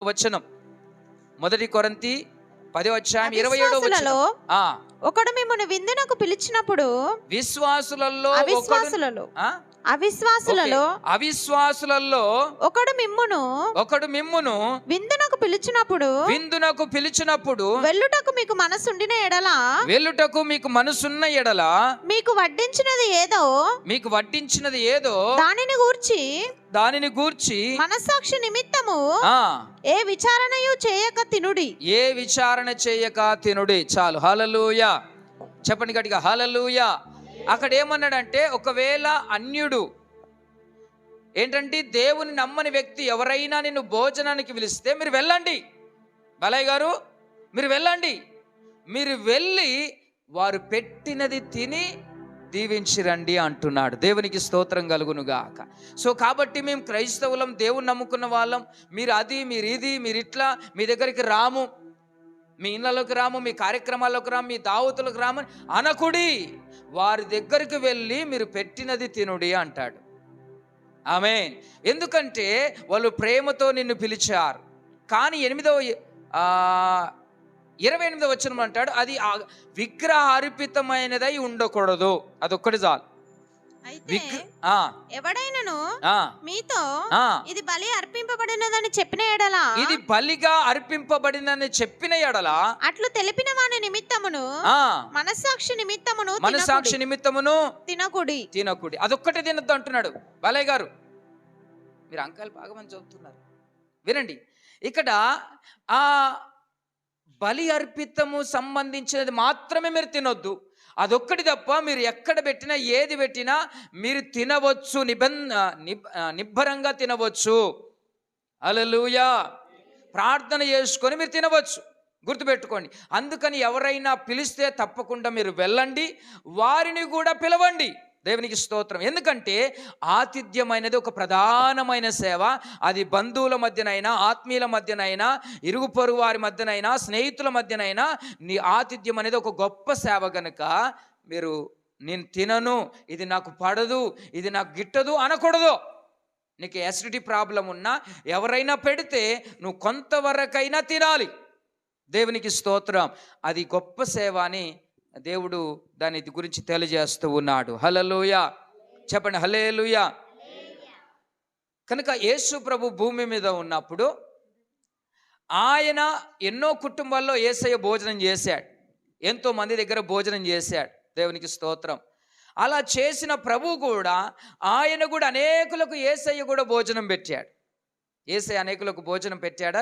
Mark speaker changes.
Speaker 1: వచనం, 1 కొరింథీ 10:27
Speaker 2: అవిశ్వాసులలో
Speaker 1: వచనం.
Speaker 2: ఒకడు మిమ్మల్ని విందునకు పిలిచినప్పుడు
Speaker 1: విశ్వాసులలో అవిశ్వాసులలో
Speaker 2: ఒకడు మిమ్మును విందునకు పిలిచినప్పుడు వెళ్ళుటకు మీకు మనసున్న ఎడల మీకు వడ్డించినది ఏదో దానిని గూర్చి మనస్సాక్షి నిమిత్తము ఏ విచారణ చేయక తినుడి.
Speaker 1: చాలు. హల్లెలూయా చెప్పండి గట్టిగా, హల్లెలూయా. అక్కడ ఏమన్నాడంటే, ఒకవేళ అన్యుడు ఏంటంటే దేవుని నమ్మని వ్యక్తి ఎవరైనా నిన్ను భోజనానికి పిలిస్తే మీరు వెళ్ళండి. బాలయ్య గారు మీరు వెళ్ళండి, మీరు వెళ్ళి వారు పెట్టినది తిని దీవించిరండి అంటున్నాడు. దేవునికి స్తోత్రం కలుగునుగాక. సో కాబట్టి మేము క్రైస్తవులం, దేవుని నమ్ముకున్న వాళ్ళం, మీరు అది మీరు ఇది మీరు ఇట్లా మీ దగ్గరికి రాము, మీ ఇళ్ళలోకి రాము, మీ కార్యక్రమాల్లోకి రాము, మీ దావతులకు రాము అనకుడి. వారి దగ్గరికి వెళ్ళి మీరు పెట్టినది తినుడి అంటాడు. ఆమేన్. ఎందుకంటే వాళ్ళు ప్రేమతో నిన్ను పిలిచారు. కానీ 28వ వచనం అంటాడు, అది విగ్రహ అర్పితమైనదై ఉండకూడదు. అదొక్కటి చాలు.
Speaker 2: ఎవడైనను మీతో ఇది బలి అర్పింపబడినదని చెప్పిన ఎడల,
Speaker 1: ఇది బలిగా అర్పింపబడినని చెప్పిన ఎడల
Speaker 2: అట్లు తెలిపిన వాని నిమిత్తమును మనస్సాక్షి నిమిత్తమును
Speaker 1: తినకుడి. అదొక్కటే తినద్దు అంటున్నాడు. బాలయ్య గారు మీరు అంకాలు బాగా మంది చదువుతున్నారు, వినండి. ఇక్కడ ఆ బలి అర్పితము సంబంధించినది మాత్రమే మీరు తినొద్దు. అదొక్కటి తప్ప మీరు ఎక్కడ పెట్టినా ఏది పెట్టినా మీరు తినవచ్చు, నిబ్బరంగా తినవచ్చు. హల్లెలూయా. ప్రార్థన చేసుకొని మీరు తినవచ్చు, గుర్తుపెట్టుకోండి. అందుకని ఎవరైనా పిలిస్తే తప్పకుండా మీరు వెళ్ళండి, వారిని కూడా పిలవండి. దేవునికి స్తోత్రం. ఎందుకంటే ఆతిథ్యమైనది ఒక ప్రధానమైన సేవ. అది బంధువుల మధ్యనైనా, ఆత్మీయుల మధ్యనైనా, ఇరుగు పొరుగు వారి మధ్యనైనా, స్నేహితుల మధ్యనైనా నీ ఆతిథ్యం అనేది ఒక గొప్ప సేవ. గనుక మీరు నేను తినను, ఇది నాకు పడదు, ఇది నాకు గిట్టదు అనకూడదు. నీకు యాసిడిటీ ప్రాబ్లం ఉన్నా ఎవరైనా పెడితే నువ్వు కొంతవరకైనా తినాలి. దేవునికి స్తోత్రం. అది గొప్ప సేవ అని దేవుడు దాని గురించి తెలియజేస్తూ ఉన్నాడు. హల్లెలూయా చెప్పండి, హల్లెలూయా. కనుక యేసు ప్రభు భూమి మీద ఉన్నప్పుడు ఆయన ఎన్నో కుటుంబాల్లో యేసయ్య భోజనం చేశాడు, ఎంతో మంది దగ్గర భోజనం చేశాడు. దేవునికి స్తోత్రం. అలా చేసిన ప్రభు కూడా ఆయన కూడా అనేకులకు యేసయ్య కూడా భోజనం పెట్టాడు. యేసయ్య అనేకులకు భోజనం పెట్టాడా?